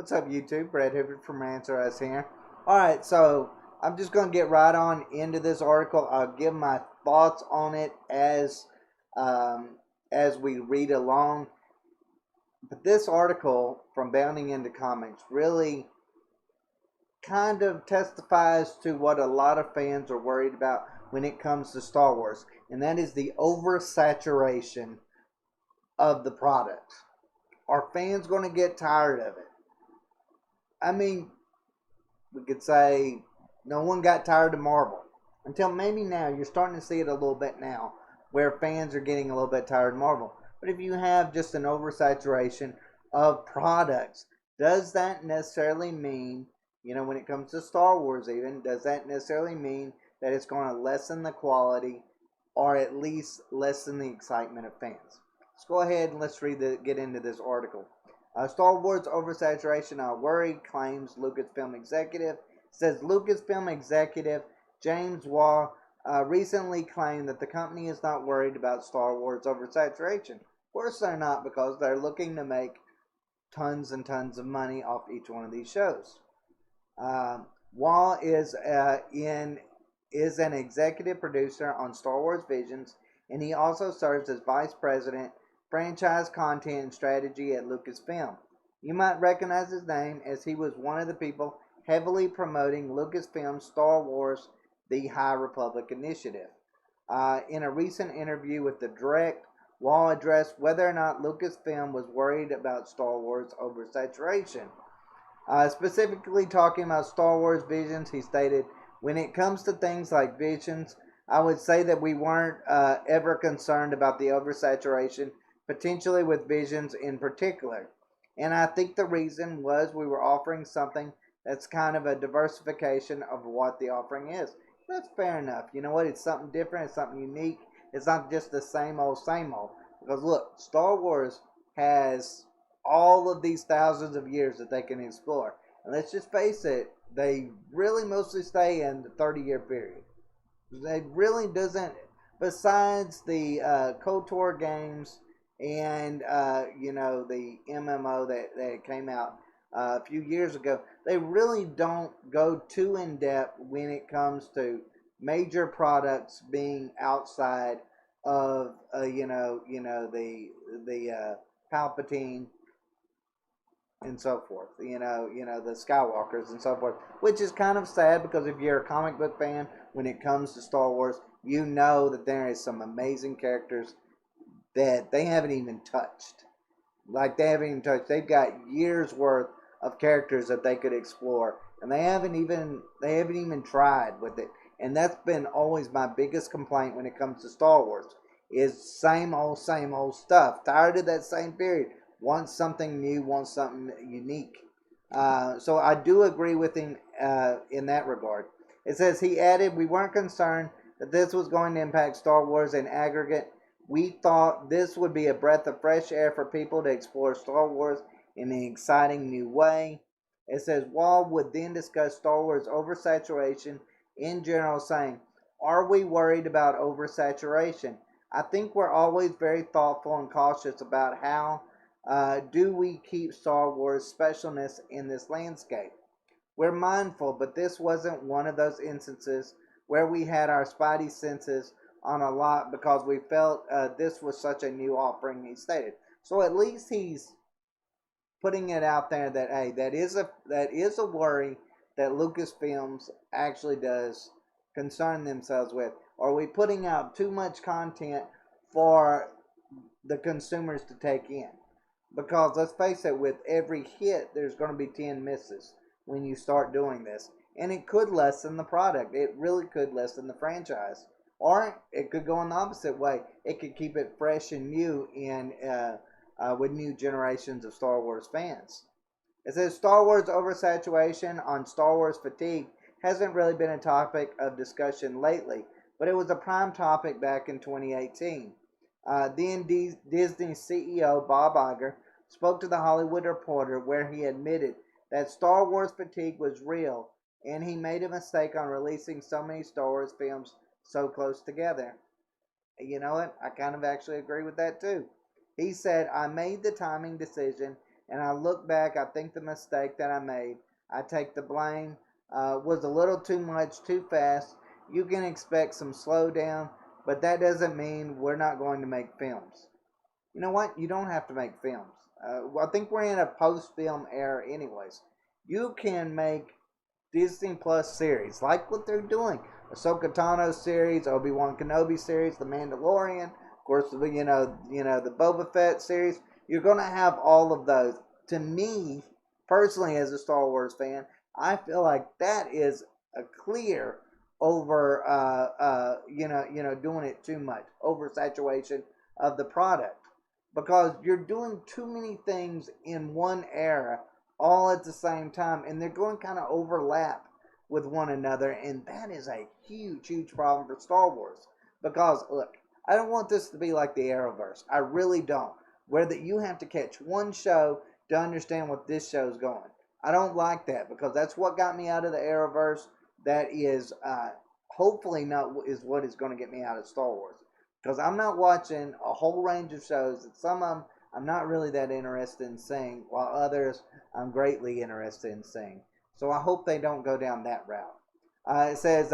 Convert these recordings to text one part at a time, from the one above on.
What's up, YouTube? Brett Hoover from Rants here. Alright, so I'm just going to get right on into this article. I'll give my thoughts on it as we read along. But this article from Bounding into Comics really kind of testifies to what a lot of fans are worried about when it comes to Star Wars, and that is the oversaturation of the product. Are fans going to get tired of it? I mean, we could say no one got tired of Marvel. Until maybe now, you're starting to see it a little bit now, where fans are getting a little bit tired of Marvel. But if you have just an oversaturation of products, does that necessarily mean, when it comes to Star Wars even, does that necessarily mean that it's going to lessen the quality or at least lessen the excitement of fans? Let's go ahead and let's get into this article. Star Wars oversaturation, worry, claims Lucasfilm executive. Says Lucasfilm executive James Waugh recently claimed that the company is not worried about Star Wars oversaturation. Of course they're not, because they're looking to make tons and tons of money off each one of these shows. Waugh is an executive producer on Star Wars Visions, and he also serves as vice president franchise content and strategy at Lucasfilm. You might recognize his name, as he was one of the people heavily promoting Lucasfilm's Star Wars The High Republic initiative. In a recent interview with The Direct, Waugh addressed whether or not Lucasfilm was worried about Star Wars oversaturation. Specifically talking about Star Wars Visions, he stated, "When it comes to things like Visions, I would say that we weren't ever concerned about the oversaturation, potentially with Visions in particular. And I think the reason was we were offering something that's kind of a diversification of what the offering is." That's fair enough. You know what? It's something different. It's something unique. It's not just the same old, same old. Because look, Star Wars has all of these thousands of years that they can explore. And let's just face it, they really mostly stay in the 30-year period. They really doesn't, besides the KOTOR games and the MMO that came out a few years ago, they really don't go too in depth when it comes to major products being outside of the Palpatine and so forth, the Skywalkers and so forth, which is kind of sad, because if you're a comic book fan, when it comes to Star Wars, you know that there is some amazing characters that they haven't even touched. They've got years worth of characters that they could explore, and they haven't even tried with it. And that's been always my biggest complaint when it comes to Star Wars, is same old stuff. Tired of that same period. Want something new, want something unique. So I do agree with him in that regard. It says, he added, "We weren't concerned that this was going to impact Star Wars in aggregate. We thought this would be a breath of fresh air for people to explore Star Wars in an exciting new way." It says, Waugh would then discuss Star Wars oversaturation in general, saying, "Are we worried about oversaturation? I think we're always very thoughtful and cautious about how do we keep Star Wars specialness in this landscape. We're mindful, but this wasn't one of those instances where we had our spidey senses on a lot because we felt this was such a new offering," he stated. So at least he's putting it out there that, hey, that is a worry that Lucasfilms actually does concern themselves with. Are we putting out too much content for the consumers to take in? Because let's face it, with every hit, there's going to be 10 misses when you start doing this. And it could lessen the product. It really could lessen the franchise. Or it could go in the opposite way. It could keep it fresh and new with new generations of Star Wars fans. It says, Star Wars oversaturation on Star Wars fatigue hasn't really been a topic of discussion lately, but it was a prime topic back in 2018. Then Disney CEO Bob Iger spoke to The Hollywood Reporter, where he admitted that Star Wars fatigue was real, and he made a mistake on releasing so many Star Wars films so close together. You know what? I kind of actually agree with that too. He said, "I made the timing decision and I look back, I think the mistake that I made, I take the blame, was a little too much, too fast. You can expect some slowdown, but that doesn't mean we're not going to make films. You know what? You don't have to make films. I think we're in a post-film era, anyways. You can make Disney Plus series, like what they're doing. Ahsoka Tano series, Obi-Wan Kenobi series, The Mandalorian, of course, the Boba Fett series. You're going to have all of those. To me, personally, as a Star Wars fan, I feel like that is a clear over, doing it too much, oversaturation of the product, because you're doing too many things in one era all at the same time, and they're going to kind of overlap with one another, and that is a huge, huge problem for Star Wars. Because look, I don't want this to be like the Arrowverse. I really don't. Where that you have to catch one show to understand what this show's going. I don't like that, because that's what got me out of the Arrowverse. That is hopefully not is what is going to get me out of Star Wars. Because I'm not watching a whole range of shows that some of them I'm not really that interested in seeing, while others I'm greatly interested in seeing. So I hope they don't go down that route. It says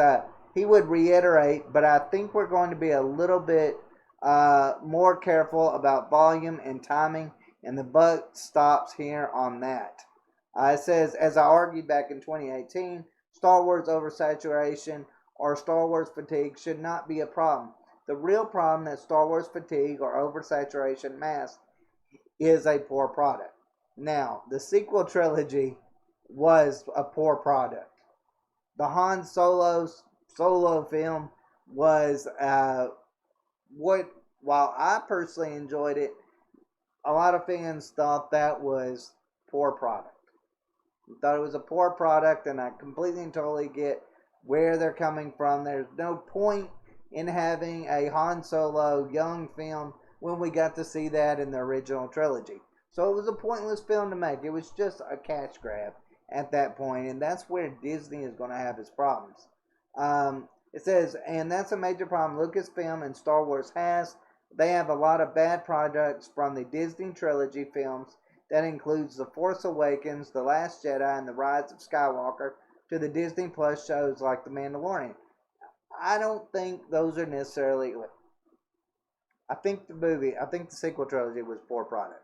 he would reiterate, but I think we're going to be a little bit more careful about volume and timing, and the buck stops here on that. It says, as I argued back in 2018, Star Wars oversaturation or Star Wars fatigue should not be a problem. The real problem that Star Wars fatigue or oversaturation masks is a poor product. Now, the sequel trilogy was a poor product. The Han solo film was while I personally enjoyed it, a lot of fans thought that was poor product. Thought it was a poor product, and I completely and totally get where they're coming from. There's no point in having a Han Solo young film when we got to see that in the original trilogy. So it was a pointless film to make. It was just a cash grab at that point, and that's where Disney is going to have its problems. It says, and that's a major problem Lucasfilm and Star Wars has. They have a lot of bad projects from the Disney trilogy films. That includes The Force Awakens, The Last Jedi, and The Rise of Skywalker, to the Disney Plus shows like The Mandalorian. I don't think those are necessarily. I think the sequel trilogy was poor product.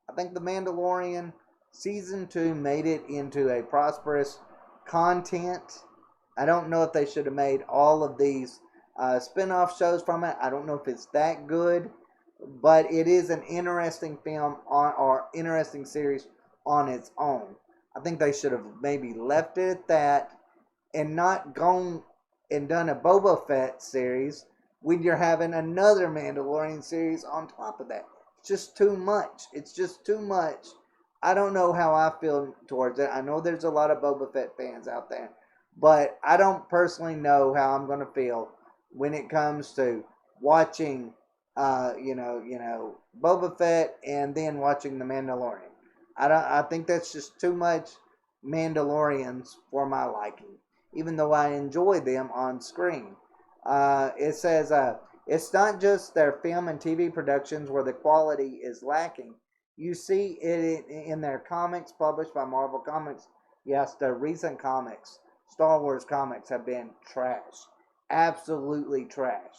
I think The Mandalorian Season 2 made it into a prosperous content. I don't know if they should have made all of these spin-off shows from it. I don't know if it's that good, but it is an interesting film or interesting series on its own. I think they should have maybe left it at that and not gone and done a Boba Fett series when you're having another Mandalorian series on top of that. It's just too much. It's just too much. I don't know how I feel towards it. I know there's a lot of Boba Fett fans out there, but I don't personally know how I'm going to feel when it comes to watching, Boba Fett and then watching The Mandalorian. I think that's just too much Mandalorians for my liking, even though I enjoy them on screen. It says, it's not just their film and TV productions where the quality is lacking. You see it in their comics published by Marvel Comics. Yes, the recent comics, Star Wars comics, have been trash. Absolutely trash.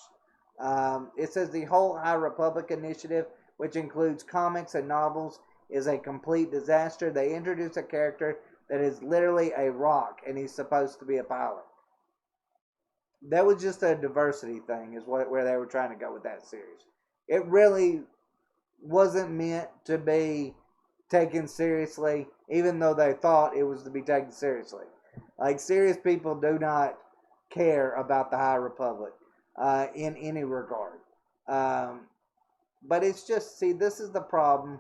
It says the whole High Republic initiative, which includes comics and novels, is a complete disaster. They introduce a character that is literally a rock, and he's supposed to be a pilot. That was just a diversity thing, is where they were trying to go with that series. It really wasn't meant to be taken seriously, even though they thought it was to be taken seriously. Like, serious people do not care about the High Republic in any regard. But it's just, see, this is the problem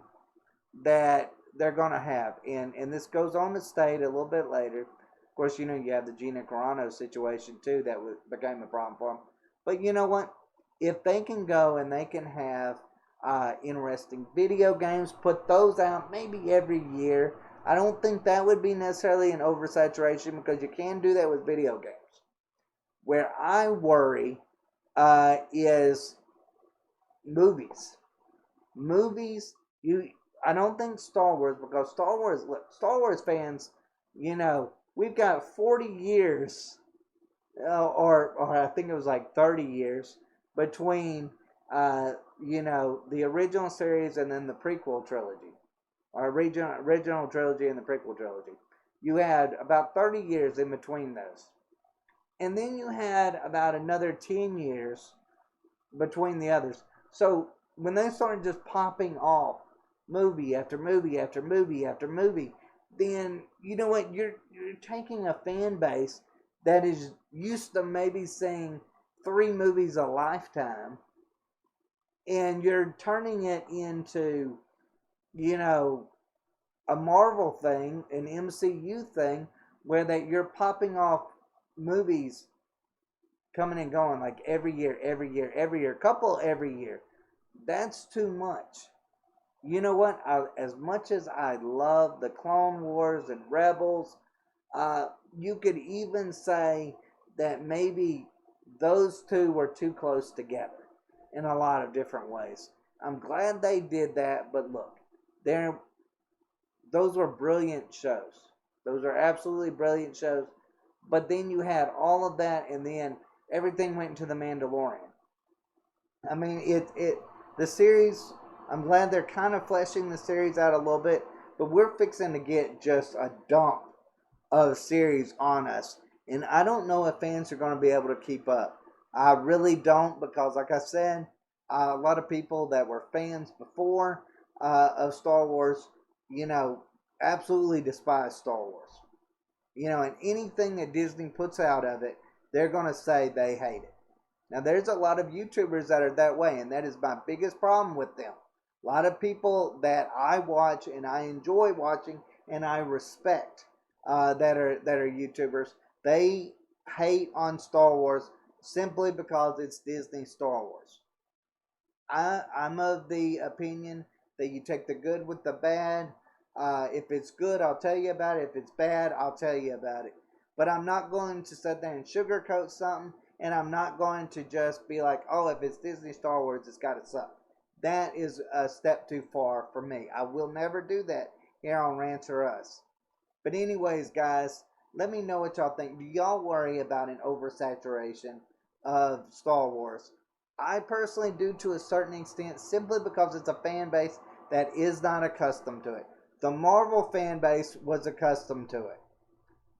that they're going to have. And this goes on to state a little bit later. Of course, you have the Gina Carano situation, too, that became a problem for them. But you know what? If they can go and they can have interesting video games, put those out maybe every year, I don't think that would be necessarily an oversaturation, because you can do that with video games. Where I worry is movies. Movies, I don't think Star Wars, because Star Wars fans, we've got 40 years, or I think it was like 30 years between, the original series and then the prequel trilogy, or original trilogy and the prequel trilogy. You had about 30 years in between those. And then you had about another 10 years between the others. So when they started just popping off movie after movie after movie after movie, then you know what? You're taking a fan base that is used to maybe seeing 3 movies a lifetime, and you're turning it into, you know, a Marvel thing, an MCU thing, where that you're popping off movies coming and going like every year, every year, every year, couple every year. That's too much. You know what? As much as I love the Clone Wars and Rebels, you could even say that maybe those two were too close together in a lot of different ways. I'm glad they did that, but look, they're those were brilliant shows. Those are absolutely brilliant shows. But then you had all of that, and then everything went into the Mandalorian. I mean, the series. I'm glad they're kind of fleshing the series out a little bit, but we're fixing to get just a dump of series on us, and I don't know if fans are going to be able to keep up. I really don't, because, like I said, a lot of people that were fans before of Star Wars, you know, absolutely despise Star Wars. And anything that Disney puts out of it, they're going to say they hate it. Now, there's a lot of YouTubers that are that way, and that is my biggest problem with them. A lot of people that I watch and I enjoy watching and I respect, that are YouTubers, they hate on Star Wars simply because it's Disney Star Wars. I'm of the opinion that you take the good with the bad. If it's good, I'll tell you about it. If it's bad, I'll tell you about it. But I'm not going to sit there and sugarcoat something, and I'm not going to just be like, oh, if it's Disney Star Wars, it's got to suck. That is a step too far for me. I will never do that here on Rants or Us. But anyways, guys, let me know what y'all think. Do y'all worry about an oversaturation of Star Wars? I personally do, to a certain extent, simply because it's a fan base that is not accustomed to it. The Marvel fan base was accustomed to it.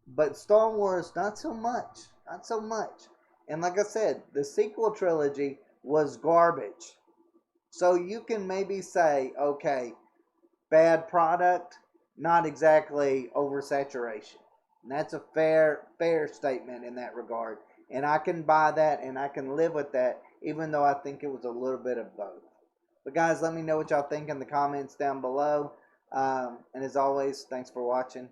But Star Wars, not so much. Not so much. And like I said, the sequel trilogy was garbage. So you can maybe say, okay, bad product, not exactly oversaturation. And that's a fair statement in that regard. And I can buy that and I can live with that, even though I think it was a little bit of both. But guys, let me know what y'all think in the comments down below. And as always, thanks for watching.